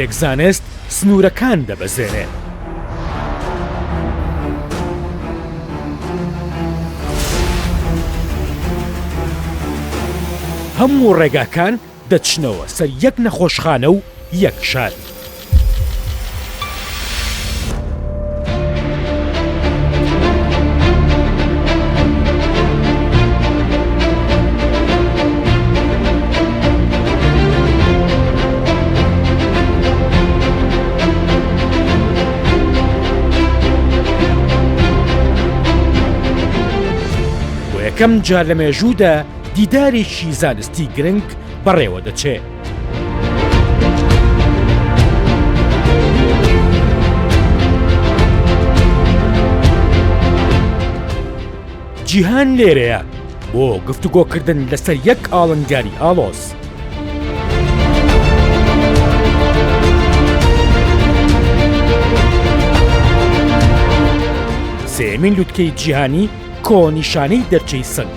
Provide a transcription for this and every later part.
کاتێک زانست سنوورەکان دەبەزێنێت. هەموو ڕێگاکان دەچنەوە سەر یەک نەخۆشخانە و یەک شار. یەکەم جار لە مێژوودا دیدارێکی زانستی گرنگ بەڕێوە دەچێت. جیهان لێرەیە بۆ گفتوگۆکردن لەسەر یەک ئاڵنگاری ئاڵۆز. سێمین لووتکەی جیهانی کۆنیشانەی دەرچەی سنگ.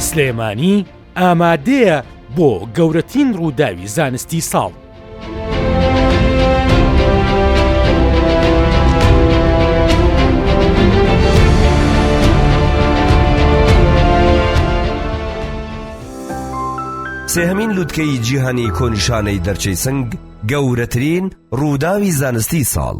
سلێمانی ئامادەیە بۆ گەورەترین ڕووداوی زانستی ساڵ. سێهەمین لووتکەی جیهانی کۆنیشانەی دەرچەی سنگ گەورەترین ڕووداوی زانستی ساڵ.